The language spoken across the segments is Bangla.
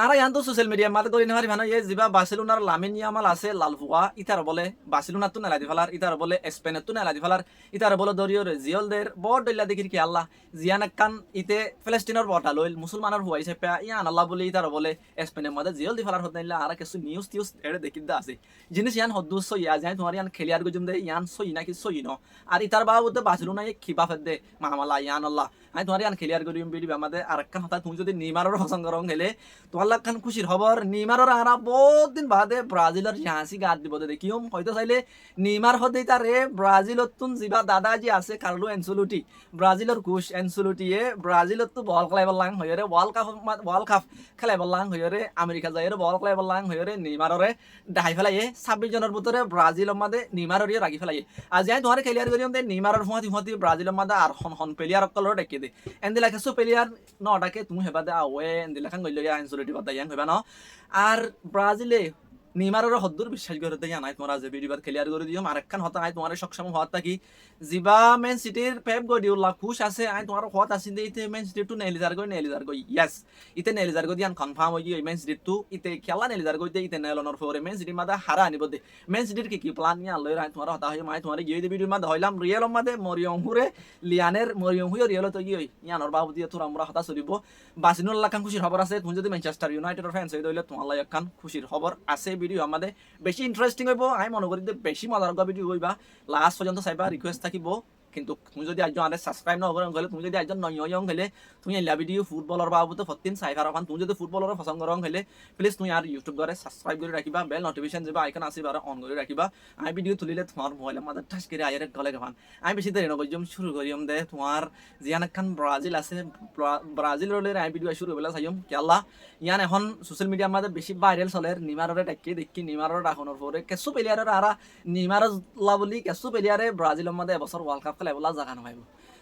আর ইয়ান তো সোশ্যাল মিডিয়া মাতে করি নাহারি ভানো এ জিবা বার্সেলোনার লামিন ইয়ামাল আছে লালফুয়া ইতার বলে বার্সেলোনা তো নেলা দি ফেলার ইতার বলে স্পেনের তো নেলা দি ফেলার ইতার বলে দরিয়র জিওলদের বড় দইলা দেখির কি আল্লাহ জিয়ান কান ইতে ফিলিস্তিনের বটা লইল মুসলমানের হুয়াইছে পে ইয়ান আল্লাহ বলে ইতার বলে স্পেনের মধ্যে জিওল দি ফেলার হতে আর কিছু নিউজ টিউজ এড়ে দেখি দা আছে জিনিস ইয়ান হদ্দু সইয়া যায় তোমার ইয়ান খেলিয়ার গুজুম দে ইয়ান সই নাকি সই ন আর ইতার বাবুতে বার্সেলোনা এ খিবা ফেদ দে মামালা ইয়ান আল্লাহ আমি তোমার ইয়ান খেলিয়ার গুজুম বিডি আমাদের আর কান হতা তুমি যদি নিমারর পছন্দ করং হেলে তোমার লাখান খুশির খবর নিমারর আরা বহুত দিন বাদে ব্রাজিলের ঝাঁসি গাদ দিব দেখিম হয়তো চাইলে নিমার হতে তারে ব্রাজিলত তুন জিবা দাদাজি আছে কার্লো এনসুলুটি ব্রাজিলের কুশ এনসুলুটিয়ে ব্রাজিলত তো বল খেলাইব লাং হইরে ওয়ার্ল্ড কাপ খেলাইব লাং হইরে আমেরিকা যাইরে বল খেলাইব লাং হইরে নিমাররে ডাই ফেলাইয়ে 26 জনের ভিতরে ব্রাজিলের মাঝে নিমাররিয়ে রাখি ফেলাইয়ে আজি আমি তোমার খেলিয়ার করিম দে নিমারর ফুঁয়াতি ব্রাজিলের মাঝে আর হন প্লেয়ার অকলর ডেকে দে এন্দিলা কিছু প্লেয়ার নটাকে তুমি হেবা দে আওয়ে এন্দিলা খান গইল এনসুলুটি বাদ ইয়াং হেবা ন আর ব্রাজিলে নিমারের হদ্দুর বিশ্বাস করে দেয় নাই তোমার যে ভিডিওবার ক্লিয়ার করে দিও আরেকখান হতা আই তোমার সক্ষম হওয়াটা কি জিবা মেন সিটির পেপ গার্ডিওলা খুশ আছে আই তোমার হত আছে ইতে মেন সিটি টু নেলিজার গই ইয়েস ইতে নেলিজার গই দিয়ান কনফার্ম হই মেন সিটি টু ইতে খেলা নেলিজার গই দে ইতে নেলনর ফরে মেন সিটি মাদা হারা আনিব দে মেন সিটির কি প্ল্যান নিয়া লই আই তোমার হতা হই মাই তোমার গিয়ে ভিডিও মাদা হইলাম রিয়েল মাদে মরিয়ম হুরে লিয়ানের মরিয়ম হুই রিয়েল তো গিয়ে ইয়ানর বাবু দিয়ে তোরা আমরা হতা চলিব বাসিনুল লাখান খুশির খবর আছে তুমি যদি ম্যানচেস্টার ইউনাইটেডের ফ্যান্স হই দইলে তোমার লাই একখান খুশির খবর আছে ভিডিও আমাদের বেশি ইন্টারেস্টিং হইব আমি মনে করি যে বেশি মজার ভিডিও হইবা লাস্ট পর্যন্ত চাইবা রিকোয়েস্ট থাকিব কিন্তু তুমি যদি একজন আরে সাবস্ক্রাইব না করেন গেলে তুমি যদি একজন নয়ং হলে তুমি এলা ভিডিও ফুটবলের বাবুতে ফতিন চাইবার কারণ তুমি যদি ফুটবলের পছন্দ করং হলে প্লিজ তুমি আর ইউটিউব করে সাবস্ক্রাইব করে রাখিবা বেল নোটিফিকেশন যাবা আইকন আসিবার অন করে রাখিবা আমি ভিডিও তুলিলে তোমার মোবাইলের মধ্যে ঠাস করে আইরে গলে গান আমি বেশি দেরি নগজম শুরু করিম দে তোমার জিয়ান খান ব্রাজিল আছে ব্রাজিল রলে আমি ভিডিও শুরু বেলা চাইম কেলা ইয়ান এখন সোশ্যাল মিডিয়ার মধ্যে বেশি ভাইরাল চলে নিমাররে দেখি নিমারর রাখনের পরে কেসু প্লেয়ারের আর নিমার বলি কেসু প্লেয়ারে ব্রাজিলের মধ্যে এবছর ওয়ার্ল্ড কাপ খেলাইবলা জাগা নহাইব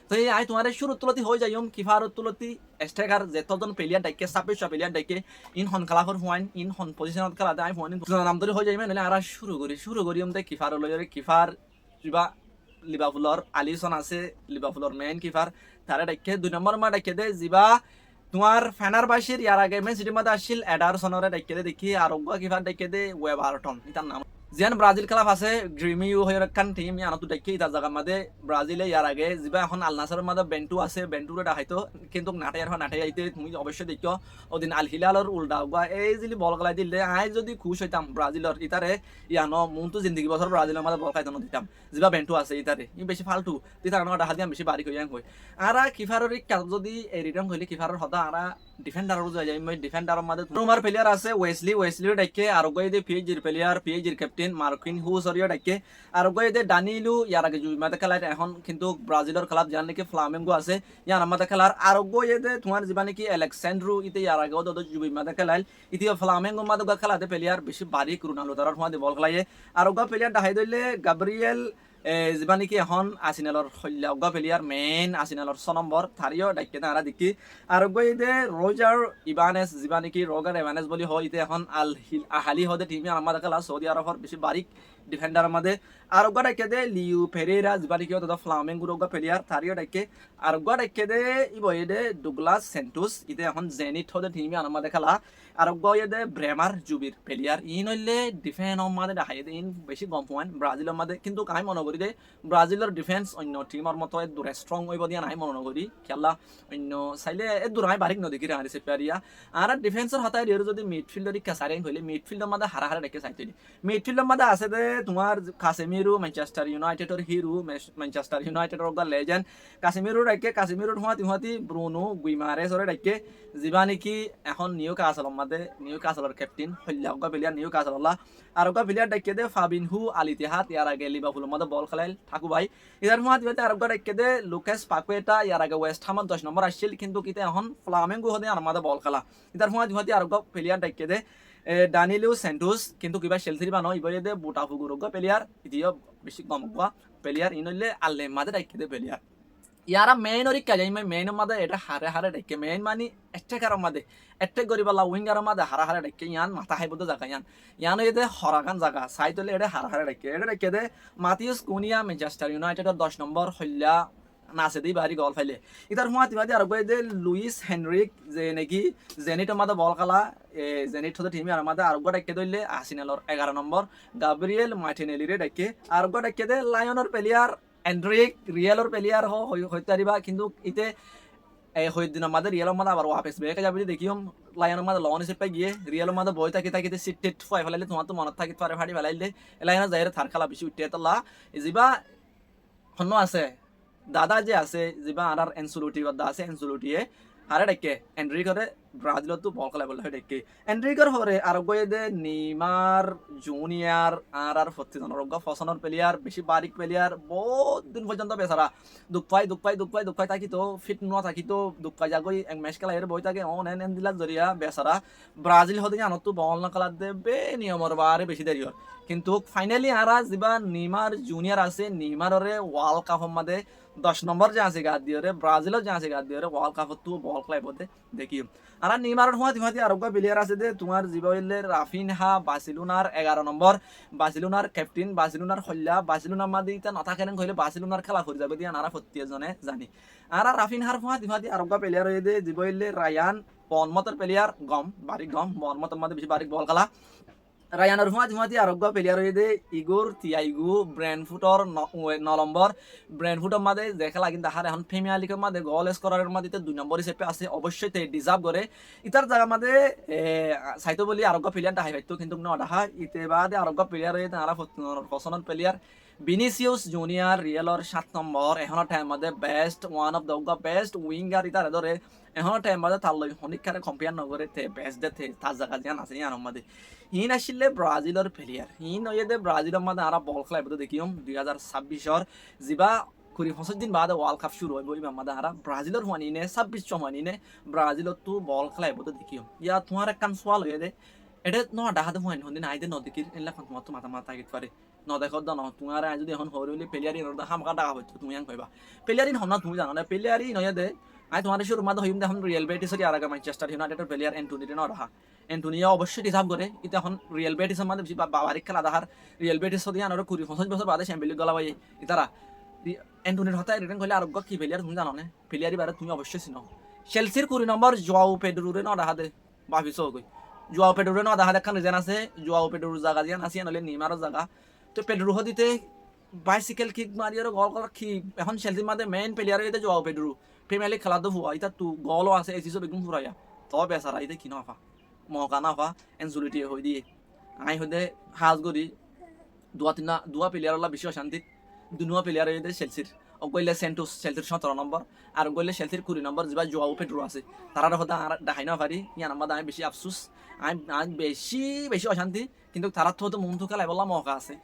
তো এই আই তোমার শুরু তুলতি হয়ে যাইম কিফার তুলতি স্ট্রাইকার যেতজন প্লেয়ার ডাইকে 26 প্লেয়ার ডাইকে ইন হন খেলাফর হুয়াইন ইন হন পজিশনত খেলা দেয় হুয়াইন নাম ধরে হয়ে যাইবে নাহলে আর শুরু করিম দে কিফার লইরে কিফার কিবা লিভারপুলর আলিসন আছে লিভারপুলর মেইন কিফার তারে ডাইকে 2 নম্বর মা ডাইকে দে জিবা তোমার ফেনারবাসীর ইয়ার আগে মেন সিটির মধ্যে আসছিল এডারসনরে ডাইকে দে দেখি আর কিফার ডাইকে দে ওয়েবারটন ইতার নাম যেন ব্রাজিল খেলাফ আছে ড্রিমিউ হয়ে রাখান টিম ইয়ানো তো দেখি ইতার জায়গার মধ্যে ব্রাজিলে ইয়ার আগে যিবা এখন আল নাসারের মধ্যে বেন্টু আছে বেন্টুরে দেখাইতো কিন্তু নাটাই আইতে তুমি অবশ্যই দেখিও ওদিন আল হিলালর উল্টা বা এই যদি বল খেলাই দিলে আই যদি খুশ হইতাম ব্রাজিলর ইতারে ইয়ানো মন তো জিন্দগি বছর ব্রাজিলের মধ্যে বল খাইতানো দিতাম যিবা বেন্টু আছে ইতারে ই বেশি ফালতু তিতার না দেখা দিয়াম বেশি বাড়ি হইয়াং হই আর কিফারের যদি এই রিটার্ন হইলে কিফারের হতা আর ডিফেন্ডারও যাই মই ডিফেন্ডারের মধ্যে তোমার প্লেয়ার আছে ওয়েসলি ডাইকে আর গই দে পিএইচজির প্লেয়ার পিএইচজির ক্যাপ্টেন মার্কিন হু সরিও ডাইকে আর গই দে ডানিলু ইয়ার আগে জুইমাতে খেলায় এখন কিন্তু ব্রাজিলের খেলাত জান নাকি ফ্লামেঙ্গো আছে ইয়ার আমাদের খেলার আর গই দে তোমার যিবা নাকি আলেক্সান্দ্রু ইতে ইয়ার আগে দদ জুইমাতে খেলাইল ইতে ফ্লামেঙ্গো মাদে খেলাতে প্লেয়ার বেশি বারিক রোনাল্ডো তার হুয়া বল খেলায় আর গা প্লেয়ার দেখাই দইলে গাব্রিয়েল যিবা নাকি এখন আর্সেনালৰ অগা প্লেয়ার মেইন আর্সেনালৰ 6 নম্বৰ থারিও ডাইকে তারা দেখি আর গই দে রোজার ইবানেস যিবা নাকি রোগার ইবানেস বলি হয় ইতে এখন আল আহালি হদে টিমে আমাদের খেলা সৌদি আরবের বেশি বারিক ডিফেন্ডার মধ্যে আর গা ডাইকে দে লিউ ফেরেরা যিবা নাকি দাদা ফ্লামেঙ্গো রোগা প্লেয়ার থারিও ডাইকে আর গা ডাইকে দে ইবই দে ডুগলাস সেন্টোস ইতে এখন জেনিট হদে টিমে আমাদের খেলা আর গই দে ব্রেমার জুবির প্লেয়ার ইন হইলে ডিফেন্স মধ্যে দেখাই দে ইন বেশি গম পয়েন্ট ব্রাজিলের মধ্যে কিন্তু কাই মনে করি দে ব্রাজিলের ডিফেন্স অন্য টিমের মতো দূরে স্ট্রং হইব দিয়া নাই মনে করি খেলা অন্য চাইলে দূর নাই বারিক নদীকে হারিছে পেয়ারিয়া আর ডিফেন্সের হতায় দিয়ে যদি মিডফিল্ডারি কেসারিং হইলে মিডফিল্ডের মধ্যে হারা দেখে চাইতে মিডফিল্ডের মধ্যে আছে দে তোমার কাসেমিরো ম্যানচেস্টার ইউনাইটেডের হিরো ম্যানচেস্টার ইউনাইটেডের গা লেজেন্ড কাসেমিরো ডাকে কাসেমিরোর হুয়াতি ব্রুনো গুইমারেসরে ডাকে যিবা নাকি এখন নিউ কাসলের ক্যাপ্টেন হইলা গা প্লেয়ার নিউ কাসল আর গা প্লেয়ার ডাকে দে ফাবিনহু আল ইতিহাদ ইয়ার আগে লিভারপুলের মধ্যে বল খেলাইল ঠাকু ভাই ইদার মহাদিবাতে আর গা ডাকে দে লুকাস পাকুয়েটা ইয়ার আগে ওয়েস্ট হামত 10 নম্বর আসছিল কিন্তু কিতে এখন ফ্লামেঙ্গো হদে আর মধ্যে বল খেলা ইদার মহাদিবাতে আর গা প্লেয়ার ডাকে দে ডানিলু সেন্টোস কিন্তু কিবা শেলসির বানো ইবয়ে দে বুটাফুগুর গা প্লেয়ার ইদিও বেশি গমগা প্লেয়ার ইনলে আল্লে মাদে ডাকে দে প্লেয়ার ইয়ারা মেইন ওরি কাজাই মেইন মাদে এটা হারে ডাকে মেইন মানি অ্যাটাকার মাদে অ্যাটাক করিবালা উইঙ্গার মাদে হারে ডাকে ইয়ান মাথা হাইবতে জায়গা ইয়ান এদে হরাগান জায়গা সাইতলে এটা হারে ডাকে এটা ডাকে দে মাতিউস কুনিয়া ম্যানচেস্টার ইউনাইটেডের 10 নম্বর হইলা নাচে দিই বাড়ি গল ফাইলে ইতার হুয়া তিমাদি আর দে লুইস হেনরিক যে নাকি জেনিট মাদে বল খেলা জেনিট হতে টিমি আর মাদে আর ডাকে দইলে আর্সেনালর 11 নম্বর গাব্রিয়েল মার্টিনেলি রে ডাকে আর ডাকে দে লায়নের প্লেয়ার এন্ড্রিক রিয়েলর প্লেয়ার হইতে পারিবা কিন্তু ইতে এই দিনের মাদে রিয়েলের মাদে আবার ওয়াপেস বেকে যাবি দেখিম লায়নের মাদে লন হিসেবে গিয়ে রিয়েলের মাদে বই থাকি থাকিতে সিট টেট ফাই ফেলাইলে তোমার তো মনত থাকি পারে ফাড়ি ফেলাইলে লায়নের যাইরে থার খেলা বেশি উঠে তলা যিবা হন্য আছে দাদা যে আছে যিবা আর এনসুলুটি বাদা আছে এনসুলুটিয়ে হারে ডাকে এন্ড্রিকরে ব্রাজিলত তো বল খেলা বলে ডাকে এন্ড্রিকর হরে আর দে নেইমার জুনিয়র আর ফতিজনের ফসনের প্লেয়ার বেশি বারিক প্লেয়ার বহুত দিন পর্যন্ত বেচারা দুঃখ পাই থাকি তো ফিট ন থাকি তো দুঃখ পাই যাগই এক ম্যাচ খেলা এর বই থাকে অন এন দিলাক জরিয়া বেচারা ব্রাজিল হতে আনত তো বল না খেলা দে বে নিয়মর বারে বেশি দেরি হয় কিন্তু ফাইনালি আর যিবা নেইমার জুনিয়র আছে নেইমাররে ওয়ার্ল্ড কাপ মাদে 10 নম্বর যে আছে গাদ দিয়ে ব্রাজিলও যে আছে গাদ দিয়ে ওয়ার্ল্ড কাপত তো বল খেলাইবতে দেখি আর নেইমারের হুমাতি আর প্লেয়ার আছে যে তোমার জিবাইলের রাফিনহা বার্সেলোনার 11 নম্বর বার্সেলোনার ক্যাপ্টেন বার্সেলোনার হল্লা বার্সেলোনার মাদি ইতা নথাকেন কইলে বার্সেলোনার খেলা করে যাবে দিয়া নারা প্রত্যেকজনে জানি আর রাফিনহার হুমাতি আর প্লেয়ার হয়ে দে জিবাইলের রায়ান বনমতের প্লেয়ার বারিক বনমতের মাঝে বেশি বারিক বল খেলা রায়ানের হুমাতি আরোগ্য প্লেয়ার হয়ে দে ইগোর তিয়াইগু ব্রেনফুটর 9 নম্বর ব্রেনফুটর মাঝে যে খেলা কিন্তু হার এখন প্রিমিয়ার লিগের মাঝে গোল স্কোরারের মাঝে 2 নম্বর হিসেবে আছে অবশ্যই তে ডিজার্ভ করে ইতার জায়গা মাঝে সাইতো বলি আরোগ্য প্লেয়ারটা হাই পাইতো কিন্তু নডাহা ইতে বাদে আরোগ্য প্লেয়ার হয়ে তারা পছন্দের প্লেয়ার ভিনিসিয়াস জুনিয়র রিয়েলর 7 নম্বর এখন টাইম মাঝে best one of the best winger ইতার ধরে এখন টাইম মাঝে তার লই হনিকারে কম্পেয়ার নগরে তে বেস্ট দে তার জায়গা জিয়ান আছে ইয়ার মাঝে হিন আসলে ব্রাজিলের প্লেয়ার হিন হয়ে দে ব্রাজিলের মাঝে আর বল খেলাইব দেখিম 2026 যিবা 25 দিন বাদে ওয়ার্ল্ড কাপ শুরু হইব ইমার মাঝে আর ব্রাজিলের হুয়ানিনে 26 চমানিনে ব্রাজিলত তো বল খেলাইব দেখিম ইয়া তোমার একখান সোয়াল হয়ে দে এটা ন ডাহাতে হুয়ানি হন্দিন আইদে নদেকির এলা তোমার তো মাথা থাকিত পারে নদেখত ন তোমার যদি এখন হরে হইলে প্লেয়ারি হামকা ডাকা হইতো তুমি কইবা প্লেয়ারি হন না তুমি জানো না প্লেয়ারি নয় দে আই তোমার শুরু মাঝে হইম দেখুন রিয়েল বেটিসের আর আগে ম্যানচেস্টার ইউনাইটেডের প্লেয়ার এন্টনি ন রাহা এন্টনিয়া অবশ্যই ডিজার্ভ করে এটা এখন রিয়েল বেটিসের মাঝে বাবারিক খেলা দেখার রিয়েল বেটিস দিয়ে আনার 25 বছর বাদে চ্যাম্পিয়ন লিগ গলাবাই ইতারা এন্টনির হতায় রিটার্ন করলে আরোগ্য কি প্লেয়ার তুমি জানো না প্লেয়ারি বারে তুমি অবশ্যই চিনো চেলসির 20 নম্বর জোয়াও পেড্রোরে ন রাহা দে ভাবিছো কই জোয়াও পেড্রোরে ন রাহা দেখান রিজন আছে জোয়াও পেড্রোর জায়গা জিয়ান আছে নলে নেইমারের জায়গা তো পেড্রো দিতে বাইসাইকেল কিক মারিয়ার গল করা কি এখন চেলসির মাঝে মেইন প্লেয়ার হইতে জোয়াও পেড্রো প্রিমিয়ার লিগ খেলা তো হুয়া ইতা তু গলও আছে এসিসও বেগুন ফুরাইয়া তো বেচারা ইতে কি নাফা মহকা নাফা এনজুলিটি হই দিয়ে আই হইতে হাজ গরি দুয়া প্লেয়ার বেশি অশান্তি দুনুয়া প্লেয়ার হইতে চেলসির গইলে সেন্টোস চেলসির 17 নম্বর আর গইলে চেলসির 20 নম্বর যিবা জোয়াও পেড্রো আছে তারা হতে আর দেখাই না পারি ইয়ার নাম্বার আমি বেশি আফসোস আমি বেশি অশান্তি কিন্তু তারা তো মন তো খেলাই বললাম মহকা আছে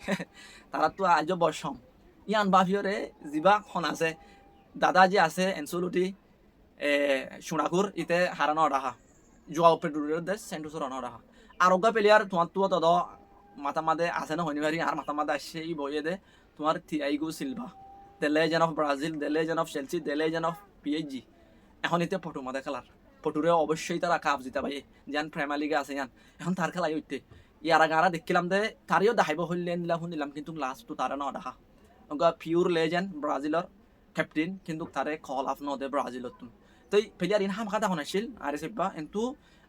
তারা তো আজ বর্ষম ইয়ান বাফিয়রে যিবা খন আছে দাদা যে আছে এনসুলুটি সোনাকুর ইতে হারানো রাহা জোয়াও পেড্রোর দেশ সেন্টোসের রানা রাহা আরোগ্য প্লেয়ার তোমার তো তদ মাথা মাদে আছে না হইনি আর মাথা মাদে আসছে এই বইয়ে দে তোমার Thiago Silva the legend of Brazil the legend of Chelsea the legend of PSG এখন এতে ফটো মাদে খেলার ফটোরে অবশ্যই তারা কাপ জিতা পাই যেন প্রিমিয়ার লিগে আছে ইয়ান এখন তার খেলাই হইতে ইয়ার আগে আরা দেখছিলাম দে তারিও দেখাইব হইলেন শুনিলাম কিন্তু লাস্ট তো তারা ন দেখা পিওর লেজেন্ড ব্রাজিলর ক্যাপ্টেন কিন্তু তারে কল আপ নদে ব্রাজিলত তো প্লেয়ার ইন হাম খাতা হনাইছিল আর সেবা কিন্তু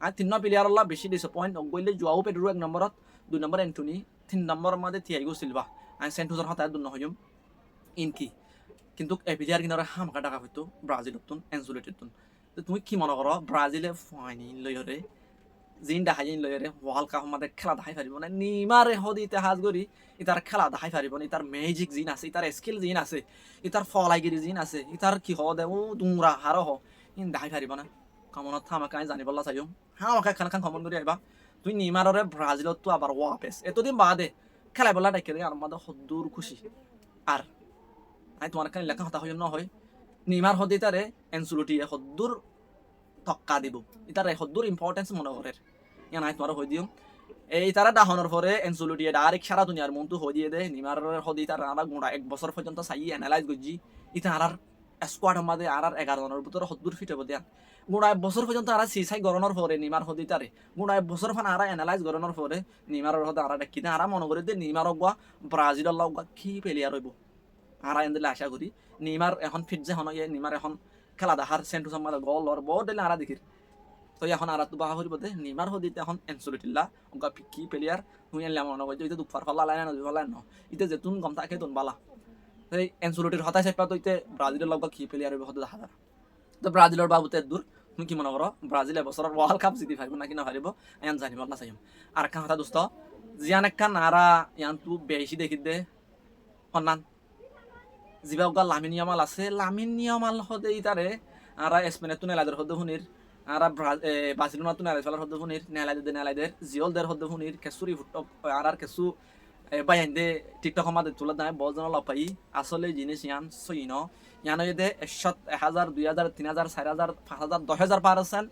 আর 3 প্লেয়ার আল্লাহ বেশি ডিসঅ্যাপয়েন্ট গইলে জোয়াও পেড্রো 1 নম্বরত 2 নম্বর এন্টনি 3 নম্বর মাঝে থিয়াগো সিলভা আর সেন্টোসের হতায় দুন হইম ইনকি কিন্তু এ প্লেয়ার কিনার হাম খাটা হইতো ব্রাজিলত এনজুলেটেড তো তুমি কি মনে করো ব্রাজিলে ফাইনি লইরে জিন দেখাইন লইরে ওয়ার্ল্ড কাপ মাঝে খেলা দেখাই পারিব না নেইমারে হদি ইতিহাস করি ইতার খেলা দেখাই পারিব না ইতার ম্যাজিক জিন আছে ইতার স্কিল জিন আছে ইতার ফলাইগিরি জিন আছে ইতার কি হ দে ও দুমরা হার হ ইন দেখাই পারিব না কামনত আমাকে আমি জানি বললা চাইম হ্যাঁ আমাকে খান কমন করি আইবা তুই নেইমাররে ব্রাজিলত তো আবার ওয়াপেস এতদিন বাদে খেলাই বলা ডাকে আর মাদে হদ্দুর খুশি আর আমি তোমার কাছে লেখা হতা হইম ন হয় নেইমার হদি তারে এনসুলুটি হদ্দুর তক্কা দিব ইতার হদ্দুর ইম্পর্টেন্স মনে করে ইয়ান আই তোমার হই দিও এই তারা ডাহনের পরে এনসুলুটি ডাইরেক্ট সারা দুনিয়ার মনটো হই দিয়ে দে নেইমার হদি তার আরা গুণা 1 বছর পর্যন্ত চাই অ্যানালাইজ করজি ইতা আর স্কোয়াড মাঝে আর 11 জনের ভিতরে হদ্দুর ফিট হবো দিয়া গুণা 1 বছর পর্যন্ত আর সিসাই গরনের পরে নেইমার হদি তারে গুণা 1 বছর ফান আর অ্যানালাইজ গরনের পরে নেইমারের হদে আর কিনা আর মনে করে দে নেইমার গয়া ব্রাজিলের লগ কি প্লেয়ার হইব আর এন্দিলে আশা করি নিমার এখন ফিট যে হন নিমার এখন খেলা দেখার সেন্টু সম্মাদ গল আর বহুত দিলে আরা দেখির তো এখন আর তো বাহা করিব দে নিমার হদিতে এখন এনসুলিটিল্লা ওগা কি প্লেয়ার হুই এনলাম মনে কই ইতে দুপার ফলা লাইনা নদী ফলা ন ইতে যে তুন গম থাকে তুন বালা এই এনসুলিটির হতাশ পাত ইতে ব্রাজিলের লগ কি প্লেয়ার হতে দেখা যায় তো ব্রাজিলের বাবুতে দূর তুমি কি মনে করো ব্রাজিল এবছর ওয়ার্ল্ড কাপ জিতি পারবো না কিনা পারিব ইয়ান জানিব না চাইম আর একটা কথা দোস্ত জিয়ান একটা নারা ইয়ান তু বেশি দেখি দে সন্ধান জিবা উগা লামিন ইয়ামাল আছে লামিন ইয়ামাল হদে ইতারে আরা স্পেনের তু নেলাদের হদে হুনির আরা বার্সেলোনা তু নেলাই ফেলার হদে হুনির নেলাইদের জিওলদের হদে হুনির কেসুরি ফুট আর কেসু বাইন্দে টিকটক আমাদের তুলে দেয় বলজন লপাই আসলে জিনিস ইয়ান সই ন ইয়ান যদি 100 1000 2000 3000 4000 5000 10000 পারছেন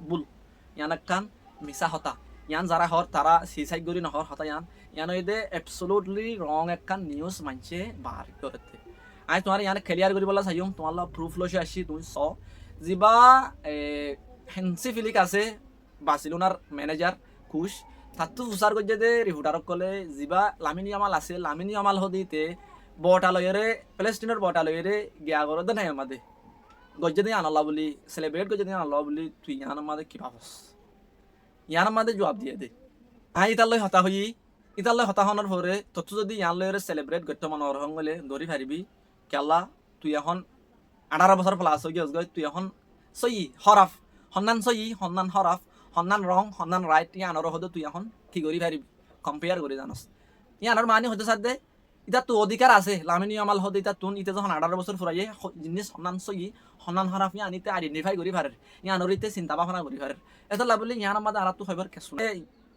বুল ইয়ান কান মিছা হতা ইয়ান যারা হর তারা সিসাইড করি নহর হতা ইয়ান যদি অ্যাবসলিউটলি রং একখান নিউজ মানছে বার করতে আমি তোমার ইয়ান ক্লিয়ার করি বলা চাইম তোমার প্রুফ লইছে আসি তুমি চ যিবা হেন্সি ফিলিক আছে বার্সেলোনার ম্যানেজার খুশ তাতো উচার করছে যে রিপোর্টারক কলে যিবা লামিন ইয়ামাল আছে লামিন ইয়ামাল হদিতে বটালয়েরে প্যালেস্টিনের বটালয়েরে গিয়া করে দেন আমাদের গজ্জে দিয়ে আনাল্লা বলি সেলিব্রেট গজ্জে দিয়ে আনাল্লা বলি তুই ইয়ান আমাদের কি ভাবস ইয়ান আমাদের জবাব দিয়ে দে ইতালৈ হতা হই ইতালৈ হতা হওয়ার পরে তত যদি ইয়ান লয়েরে সেলিব্রেট করতে মনে হরং বলে ধরি পারিবি কেলা তুই এখন 18 বছর প্লাস হয়ে গিয়েছ গই তুই এখন সই হরাফ সন্ধান সই সন্ধান হরাফ সন্ধান রং সন্ধান রাইট ইয়ানোর হতে তুই এখন কি করি পারিবি কম্পেয়ার করে জানস ইয়ানোর মানে হতে সাথে ইতা তো অধিকার আছে লামিনী আমাল হতে ইতা তুন ইতে যখন 18 বছর ফুরাইয়ে জিনিস সন্ধান সই সন্ধান হরাফ ইয়ানিতে আইডেন্টিফাই করি পারে ইয়ানোর ইতে চিন্তা ভাবনা করি পারে এটা লাভলি ইয়ান আমাদের আর তো হইবার কেসু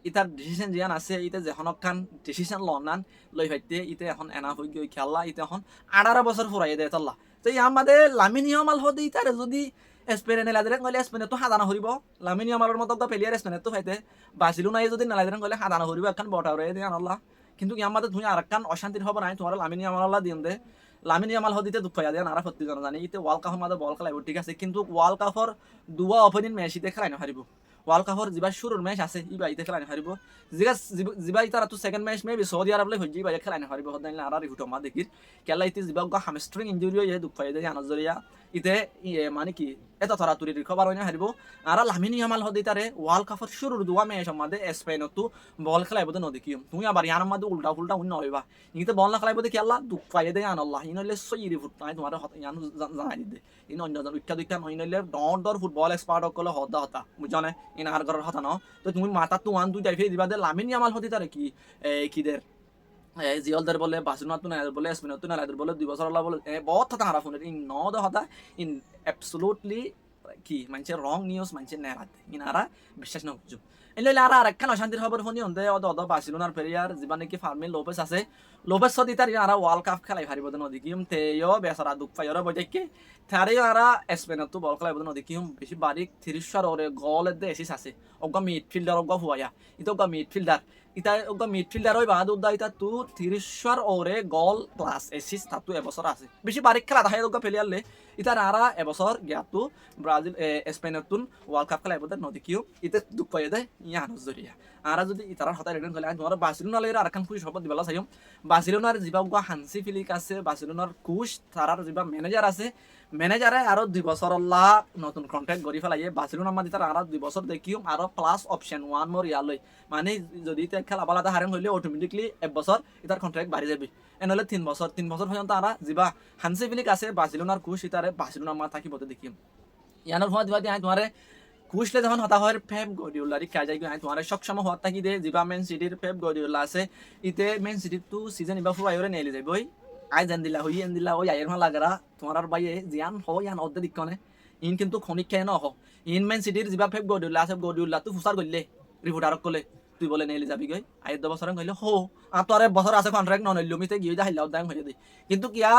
ইতার ডিসিশন জিয়ান আছে ইতে যেখনক খান ডিসিশন লনান লই ভাইতে ইতে এখন এনা হই গই খেলা ইতে এখন 18 বছর ফুরাইয়ে দেয় তাল্লা তো আমাদের লামিনী আমাল হতে ইতারে যদি স্পেনে নেলাদের গলে স্পেনে তো হাদানা হরিব লামিনী আমালের মতো প্লেয়ার স্পেনে তো ফাইতে বার্সেলোনায় যদি নেলাদের গলে হাদানা হরিব এখন বটারে দিয়ে আনাল্লাহ কিন্তু আমাদের তুমি আর একখান অশান্তির খবর নাই তোমার লামিনী আমাল্লাহ দিন দে লামিনী আমাল হদিতে দুঃখ দেয় নারা সত্যি জন জানি ইতে ওয়ার্ল্ড কাপের মাঝে বল খেলাইব ঠিক আছে কিন্তু ওয়ার্ল্ড কাপের দুয়া ওপেনিং ম্যাচ ইতে খেলাই না হারিব ওয়ার্ল্ড কাপের যিবা শুরুর ম্যাচ আছে ইবা ইতে খেলাই না হারিব যিবা তারা তো সেকেন্ড ম্যাচ মেবি সৌদি আরবলে হই যাইবা খেলাই না হারিব হদাইলে আর রিহুটো মা দেখির কেলা ইতে যিবা হামস্ট্রিং ইনজুরি হয়ে দুঃখ দেয় আনজরিয়া ইতে মানে কি এত তরাতুরির খবর হয় না হারিব আর লামিনী আমাল হদি তারে ওয়ার্ল্ড কাপের শুরুর দুয়া ম্যাচ মাঝে স্পেনত বল খেলাইব দে নদী কিম তুমি আবার ইয়ার মাঝে উল্টা উল্টা অন্য হইবা ইতে বল না খেলাইব দে কেলা দুঃখ পাই দেয় আনাল্লাহ ইনলে সই রিফুট নাই তোমার ইয়ান জানাই দে ইন অন্যজন উইকা দুইটা নইলে ডর ফুটবল এক্সপার্ট কলে হতা হতা বুঝানে ইন আর ঘরের হতা ন তো তুমি মাথা তো ওয়ান দুইটা ফেই দিবা দে লামিনী আমাল হদি তারে কি কিদের জিওলদের বলে বার্সেলোনা তো নেলাদের বলে স্পেন তো নেলাদের বলে 2 বছর বলে বহুত হতা হারা ফোনের ইন ন দ হতা ইন অ্যাবসলিউটলি কি মানছে রং নিউজ মানছে নেলাতে ইনারা বিশ্বাস না বুঝু এলে আর একখান অশান্তির খবর ফোনি হন্দে অদ বার্সেলোনার প্লেয়ার যিবা নাকি ফার্মিন লোপেস আছে লোপেস সদি তার ইয়ারা ওয়ার্ল্ড কাপ খেলাই হারিব দে নদী কিম তেও বেসারা দুঃখ পাইরা বইকে তারে ইয়ারা স্পেনত তো বল খেলাইব দে নদী কিম বেশি বারিক 30 ওরে গোল দে এসিস আছে অগা মিডফিল্ডার অগা হুয়ায়া ইতো অগা মিডফিল্ডার ইতা অগা মিডফিল্ডার হই বাদ উদা ইতা তু 30 ওরে গোল প্লাস এসিস তাতু এবছর আছে বেশি বারিক খেলা দেখাই অগা প্লেয়ারলে ইতার আরা এবছর গিয়াতু ব্রাজিল স্পেনতুন ওয়ার্ল্ড কাপ খেলাইব দে নদী কিম ইতে দুঃখ পাই দে ইয়ান জরিয়া আর যদি ইতার হতাই রেডন খেলে তোমার বার্সেলোনা লইরা আরখান খুশি শপথ দিবেলা চাইম বার্সেলোনার যিবা হানসি ফিলিক আছে বার্সেলোনার কোচ তারার যিবা ম্যানেজার আছে ম্যানেজারে আরো 2 বছর নতুন কন্ট্রাক্ট গড়ি ফেলাইয়ে বার্সেলোনার মাঝে তার আরো 2 বছর দেখিম আরো প্লাস অপশন ওয়ান মোর ইয়ালৈ মানে যদি খেলা বালাটা হারেন হইলে অটোমেটিকলি 1 বছর ইতার কন্ট্রাক্ট বাড়ি যাবে এনেহলে 3 বছর পর্যন্ত আরা যিবা হানসি ফিলিক আছে বার্সেলোনার কোচ ইতারে বার্সেলোনার মা থাকিব দেখিম ইয়ানোর সময় দিবা দিয়ে তোমারে কুশলে যখন হতা হয় পেপ গার্ডিওলারি কাজ আই তোমার সবসময় হওয়ার থাকি দে যিবা মেন সিটির পেপ গার্ডিওলা আছে ইতে মেন সিটির তো সিজন ইবা ফুরাইরে নেলি যাইবই আই জান দিলা হই এন দিলা ওই আয়ের মা লাগারা তোমার আর বাইয়ে জিয়ান হয় ইয়ান অর্ধে দিকনে ইন কিন্তু খনিক কেন হ ইন মেন সিটির যিবা পেপ গার্ডিওলা আছে গার্ডিওলা তো ফুসার গইলে রিপোর্টারক কলে তুই বলে নেলি যাবি গই আয়ের 2 বছর কইলে হো আর তোর বছর আছে কন্ট্রাক্ট ননইলো মিতে গিয়ে যাইলাও দাম হয়ে দে কিন্তু কিয়া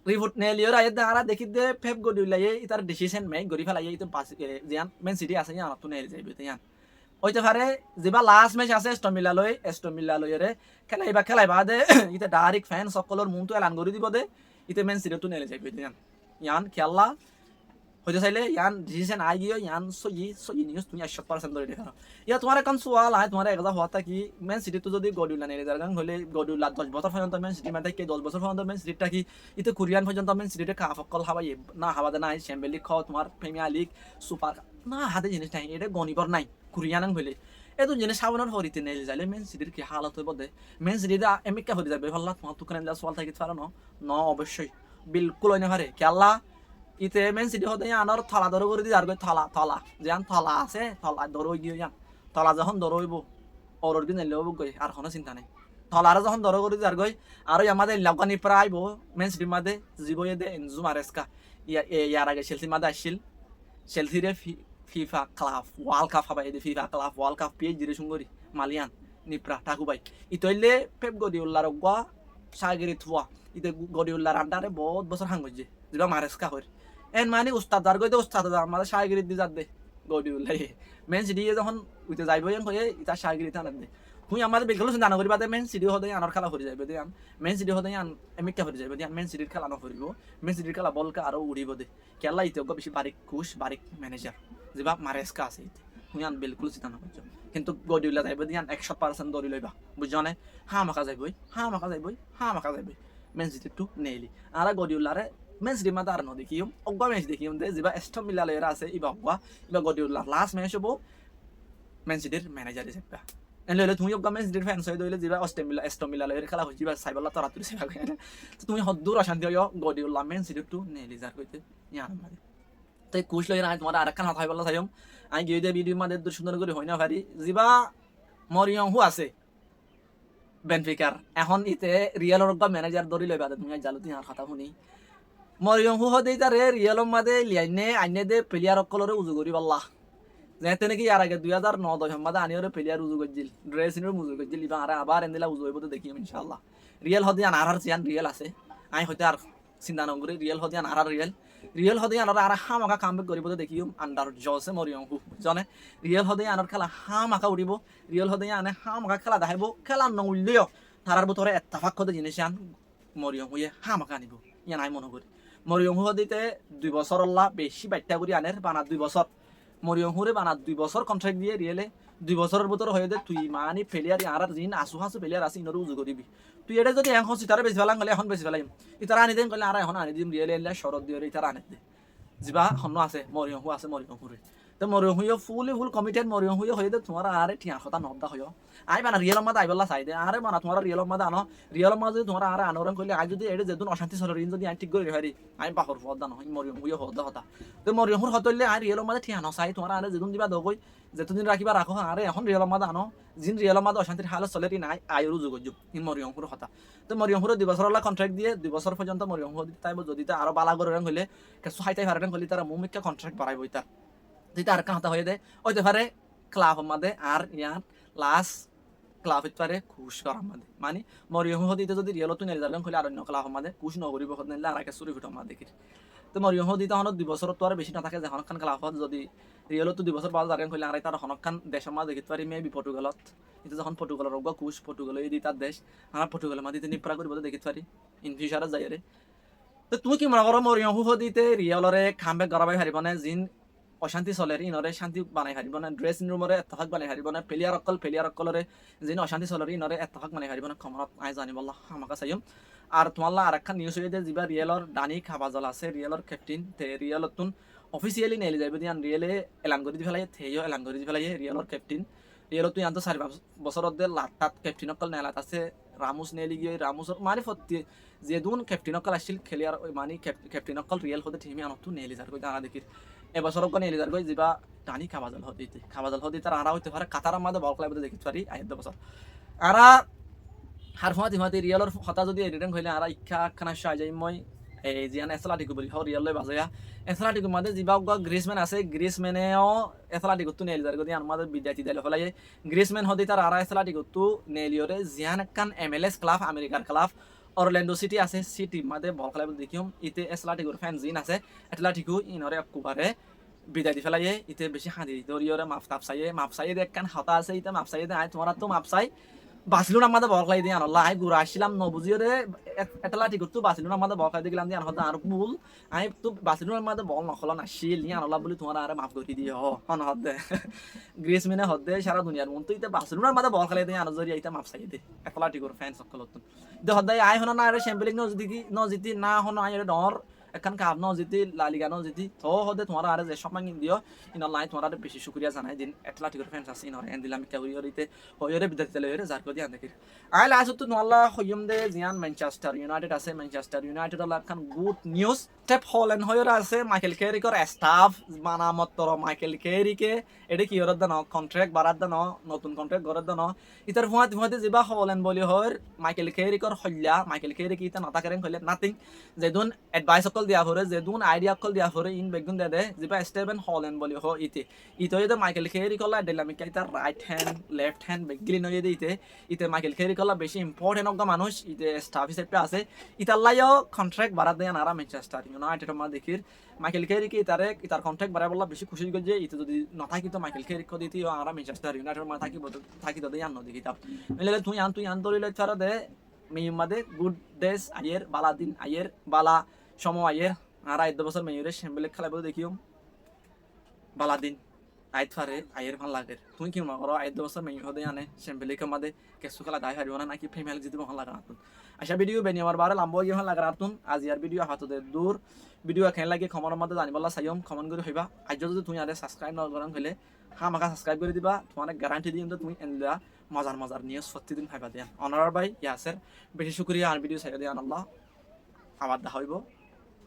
রিপোর্ট নেলিওর আয়ের দ্বারা দেখি দে পেপ গার্ডিওলা ইতার ডিসিশন মেক গরি ফেলাই ইতে পাস জিয়ান মেন সিটি আছে ইয়ান তো নেলি যাইবে ইয়ান ওইতে পারে যিবা লাস্ট ম্যাচ আছে এস্টমিলা লইরে খেলাইবা দে ইতে ডাইরেক্ট ফ্যান সকলের মন তো এলান গরি দিব দে ইতে মেন সিটি তো নেলি যাইবে ইয়ান খেলা হইতে চাইলে ইয়ান ডিসিশন আই গিয়ে ইয়ান সই নিউজ তুমি 100% ধরে দেখানো ইয়া তোমার এখন সোয়াল আয় তোমার একজা হওয়াটা কি ম্যান সিটি তো যদি গডিউলা নেই যার কারণ হলে গডিউলা 10 বছর পর্যন্ত ম্যান সিটি মানে কি 10 বছর পর্যন্ত ম্যান সিটিটা কি ইতে কোরিয়ান পর্যন্ত ম্যান সিটিতে কাফকল হাবাই না হাবাদে নাই চ্যাম্পিয়ন লিগ তোমার প্রিমিয়ার লিগ সুপার না হাতে জিনিস নাই এটা গনিবর নাই কোরিয়ান হইলে এতো জিনিস সাবনের হরিতে নেই যাইলে মেন সিটির কি হালত হইব দে মেন সিটিটা এমিকা হয়ে যাবে ভাল্লা তোমার তুকানে সোয়াল থাকি পারো ন অবশ্যই বিলকুল হইনা পারে কি আল্লাহ ইতে মেন সিটি হতে আনার থলা ধরো করে দিয়ে আর থলা যেন থলা আছে থলা ধরো গিয়ে যান থলা যখন ধরো হইব ওর দিন এলে গই আর কোনো চিন্তা নেই থলার যখন ধরো করে দিয়ে আর গই আর আমাদের লাগানি প্রায় আইব মেন সিটির মাঝে জীবয়ে দে এনজু মারেস্কা ইয়ার আগে চেলসির মাঝে আসছিল চেলসিরে ফিফা ক্লাব ওয়ার্ল্ড কাপ হাবাই ফিফা ক্লাব ওয়ার্ল্ড কাপ পিএইচ জিরে সুঙ্গরি মালিয়ান নিপ্রা ঠাকুবাই ইতইলে পেপ গডিউল্লার গা সাগিরি থুয়া ইতে গডিউল্লার আন্ডারে বহুত বছর হাঙ্গজে যেবা মারেস্কা হই এন মানে উস্তাদ আর গইতে উস্তাদ আমাদের সাগিরি দি যাত দে গডিউল্লাই মেন সিটি যখন উইতে যাইব ইয়ান কয়ে ইতা সাগিরি টান দে হুই আমাদের বিলকুল জানা করি বাদে মেন সিটি হদে আনার খেলা হরি যাইবে দে মেন সিটি হদে আন এমিকা হরি যাইবে দে মেন সিটির খেলা ন হরিব মেন সিটির খেলা বলকা আরো উড়িব দে খেলা ইতে বেশি বারিক কুশ বারিক ম্যানেজার যেবা মারেস্কা আছে ইতে হুই আন বিলকুল চিন্তা না করছো কিন্তু গডিউলা যাইবে দিয়ান 100% দরি লইবা বুঝছো না মাকা যাইবই মাকা যাইবই মেন সিটি টু নেইলি আর গডিউলারে মেন সিটি মাদা আর ন দেখিম অগবা ম্যাচ দেখিম দে যেবা এস্টন মিলা লয়েরা আছে ইবা অগবা ইবা গডিউলা লাস্ট ম্যাচ হবো মেন সিটির ম্যানেজার হিসেবে এনলে তুমি অগবা মেন সিটির ফ্যান্স হই দইলে যেবা এস্টন মিলা লয়ের খেলা হই যেবা সাইবলা তরাতুরি সেবা কই তো তুমি হদ্দুর অশান্তি হইও গডিউলা মেন সিটি টু নেইলি যার কইতে ইয়ান মারি তাই কুশ লই নাই তোমার আরেকখান হাত হইবলা চাইম আমি গিয়ে দিয়ে ভিডিও মাঝে সুন্দর করে হই না পারি যেবা মরিয়ং হু আছে বেনফিকার এখন ইতে রিয়েলর গা ম্যানেজার ধরি লইবা তুমি জালুতি আর কথা শুনি মরিয়ং হু হদে তারে রিয়েলর মাঝে লিয়াইনে আইনে দে প্লেয়ার অকলরে উজু করি পাল্লা যেতে নাকি আর আগে 2009-10 মাঝে আনিওরে প্লেয়ার উজু করছিল ড্রেসিনের উজু করছিল ইবা আর আবার এন্দিলা উজু হইব তো দেখিম ইনশাআল্লাহ রিয়েল হদে আর চিয়ান রিয়েল আছে আই হইতে আর চিন্তা নকরি রিয়েল হদে আর রিয়েল হদে আনার আর হামাকা কামবেক করিব তো দেখিম আন্ডার জসে মরিয়ং হু জানে রিয়েল হদে আনার খেলা হামাকা উড়িব রিয়েল হদে আনে হামাকা খেলা দেখাইব খেলা নউলিও তারার ভিতরে এত্তাফাক হতে জিনিস আন মরিয়ং হুয়ে হামাকা আনিব ইয়ান আই মনে করি মরিয়ং হু হদিতে 2 বছর আল্লাহ বেশি বাট্টা করি আনের বানা 2 বছর মরিয়ং হুরে বানা 2 বছর কন্ট্রাক্ট দিয়ে রিয়েলে 2 বছরের ভিতরে হয়ে দে তুই মানি ফেলিয়ার আর জিন আসু হাসু ফেলিয়ার আছে ইনরে উজু করিবি তুই এটা যদি এখন সিতারে বেশি ফেলাম গেলে এখন বেশি ফেলাইম ইতারা আনি দেন গেলে আর এখন আনি দিম রিয়েলে এলে শরৎ দিয়ে ইতারা আনি দে যিবা হন্ন আছে মরিয়ং হু আছে মরিয়ং হুরে তো মরিয়ং হুইও ফুল কমিটেড মরিয়ং হুইও হয়ে দে তোমার আরে ঠিয়া কথা নবদা হইও আই বানা রিয়েল মাদা আইবলা চাই দে আরে বানা তোমার রিয়েল মাদা আনো রিয়েল মাদা যদি তোমার আরে আনোরন কইলে আই যদি এডে যেদুন অশান্তি সর রিন যদি আই ঠিক করে হারি আই বাহর ফদা নহয় মরিয়ং হুইও হদা হতা তো মরিয়ং হুর হতলে আই রিয়েল মাদা ঠিয়া ন চাই তোমার আরে যেদুন দিবা দগই যেতুদিন রাখিবা রাখো আরে এখন রিয়েল মাদা আনো জিন রিয়েল মাদা অশান্তির হালত চলেরি নাই আইরু যোগাযোগ ইন মরিয়ং হুর হতা তো মরিয়ং হুর 2 বছর কন্ট্রাক্ট দিয়ে 2 বছর পর্যন্ত মরিয়ং হুর তাইব যদি তা আরো বালা করে হইলে কিছু হাইতাই পারেন কইলে তারা মুমিকা কন্ট্রাক্ট বাড়াইব ইতা যেটা আর কাহতা হয়ে দে ওইতে পারে ক্লাব মাদে আর ইয়ার লাস্ট ক্লাব হইতে পারে খুশ করার মাদে মানে মরিয়ম হদিতে যদি রিয়েল তুই নেই যাবেন কইলে আর অন্য ক্লাব মাদে খুশ নগরিব হদ নিলে আর একে চুরি ফুটো মা দেখি তো মরিয়ম হদিতে হন 2 বছর তো আর বেশি না থাকে যে হনখান ক্লাব হদ যদি রিয়েল তো 2 বছর বাদ যাবেন কইলে আর তার হনখান দেশ মা দেখিতে পারি মেবি পর্তুগালত এটা যখন পর্তুগালের রোগ খুশ পর্তুগাল এই তার দেশ আর পর্তুগাল মাদিতে নিপ্রা করিব দেখিতে পারি ইন ফিউচারে যাই রে তো তুমি কি মনে করো মরিয়ম হদিতে রিয়েলরে খামবে গরাবাই হারিব না জিন অশান্তি চলে ইনরে শান্তি বানাই হারিব না ড্রেসিং রুমরে এতফাক বানাই হারিব না প্লেয়ার অকলরে যিনি অশান্তি চলে ইনরে এতফাক বানাই হারিব না খমরত আই জানিব আল্লাহ আমাকে চাইম আর তোমাল্লা আর একটা নিউজ হয়ে যায় যিবা রিয়েলর ডানি খাবাজল আছে রিয়েলর ক্যাপ্টেন তে রিয়েলতুন অফিসিয়ালি নেলি যাইব দিয়ান রিয়েলে এলান করে দি ফেলাই থেইও এলান করে দি ফেলাই রিয়েলর ক্যাপ্টেন রিয়েল তুই আনতো 4 বছরত দে লাটাত ক্যাপ্টেন অকল নেলাত আছে রামুস নেলি গিয়ে রামুসর মারিফত যেদুন ক্যাপ্টেন অকল আসছিল খেলিয়ার মানে ক্যাপ্টেন অকল রিয়েল হতে টিমে আনতো নেলি যার কই জানা দেখির এবছর কোন এলিজার কই যিবা টানি খাবাজল হদি তার আরা হইতে পারে কাতার মাদে বল ক্লাবে দেখিতে পারি আইদ বছর আরা হার ফাতি রিয়েলর হতা যদি এডিটিং হইলে আরা ইচ্ছা খানা শাই যাই মই এই জিয়ান এসলাটিকো বলি রিয়েল লই বাজায়া এসলাটিকো মাদে যিবা গ্রিজম্যান আছে গ্রিজম্যানেও এসলাটিকো তু নেলিজার গদি আমাদের বিদ্যার্থী দিলে ফলাই গ্রিজম্যান হদি তার আরা এসলাটিকো তু নেলিওরে জিয়ান কান এমএলএস ক্লাব আমেরিকার ক্লাব অরল্যান্ডো সিটি আছে সিটি মাদে বল ক্লাবে দেখিম ইতে এসলাটিকোর ফ্যান জিন আছে এটলাটিকো ইনরে কুবারে বিদায় দি ফেলাইয়ে ইতে বেশি হাঁদি দরিয়রে মাপ চাইয়ে দেখ কান হতা আছে ইতে মাপ চাইয়ে দে আই তোমার তো মাপ চাই বাসিলুন আমাদের বকলাই দিয়ে আনল্লা আই ঘুরে আসছিলাম ন বুঝিয়ে রে এতলা ঠিক তো বাসিলুন আমাদের বকলাই দেখলাম দিয়ে আনহদ আর ভুল আই তো বাসিলুন আমাদের বল নখলা না শিল নিয়ে আনল্লা বলি তোমার আরে মাফ করে দিয়ে হদ দে গ্রিস মিনে হদ দে সারা দুনিয়ার মন তো ইতে বাসিলুন আমাদের বকলাই দিয়ে আনজরি আইতা মাফ চাই দে একলা ঠিক ফ্যান সকল দে হদ আই হন না আরে চ্যাম্পিয়ন ন জিতি না হন আই ডর এখান কাপ ন জিতি লালিগা ন জিতি তো হদে তোমার আরে যে সম্মান দিও ইনলাই তোমার আরে বেশি শুকরিয়া জানাই দিন এটলাটিকর ফ্যান্স আছে ইনর এন দিলাম কাউরিয়রিতে হইরে বিদাতে লইরে জার কদি আনতে আই লাস্ট তো নল্লা হইম দে জিয়ান ম্যানচেস্টার ইউনাইটেড আছে ম্যানচেস্টার ইউনাইটেড লা খান গুড নিউজ স্টেপ হলেন হইরা আছে মাইকেল কেরিকর স্টাফ মানামতর মাইকেল কেরিকে এডে কি হরদ ন কন্ট্রাক্ট বারাদ ন নতুন কন্ট্রাক্ট গরদ ন ইতার ফুয়াতে জিবা হলেন বলি হর মাইকেল কেরিকর হল্লা মাইকেল কেরিক ইতা নাতা করেন হইলে নাথিং যেদুন এডভাইস অকল দিয়া হরে যেদুন আইডিয়া অকল দিয়া হরে ইন বেগুন দে জিবা স্টেভেন হলেন বলি হ ইতে ইতে মাইকেল কেরিকলা ডেলামিক ইতা right hand left hand Baily নয় ইতে মাইকেল কেরিকলা বেশি ইম্পর্টেন্ট অগা মানুষ ইতে স্টাফ হিসেবে আছে ইতাল্লাইও কন্ট্রাক্ট বাড়া দেন আর ম্যানচেস্টার ইউনাইটেড মা দেখির মাইকেল কেরিক ইতার কন্ট্রাক্ট বাড়া বলা বেশি খুশি গজে ইতে যদি নথাকি তো মাইকেল কেরিক দিতি আর ম্যানচেস্টার ইউনাইটেড মা থাকি তো দেই আন্ন দেখি তাপ নইলে তুই আন দলিলে ছাড়া দে মেয়ুমাদে গুড ডেস আইয়ের বালা দিন আইয়ের বালা সময় আইয়ের আর 8 বছর মেয়ুরে সেম্বেলে খেলাবো দেখিও বালা দিন আইত ফারে আইয়ের ভাল লাগে তুই কি মনে করো 8 বছর মেয়ু হদে আনে সেম্বেলে কমাদে কেসু খেলা দাই হারিও না নাকি ফিমেল জিতে ভাল লাগা তুন আশা ভিডিও বেনি আমার বারে লাম্বো গিয়ে ভাল লাগা তুন আজ ইয়ার ভিডিও হাততে দূর ভিডিও কেন লাগে খমর মধ্যে জানিবলা চাইম কমেন্ট করে হইবা আজ যদি তুমি আরে সাবস্ক্রাইব না করেন হইলে আমাকে সাবস্ক্রাইব করে দিবা তোমার গ্যারান্টি দিম তো তুমি এনলা মজার নিউজ প্রতিদিন পাইবা দিয়া অনার ভাই ইয়াসের বেশি শুকরিয়া আর ভিডিও চাই দিয়া আল্লাহ আবার দেখা হইব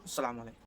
আসসালামু আলাইকুম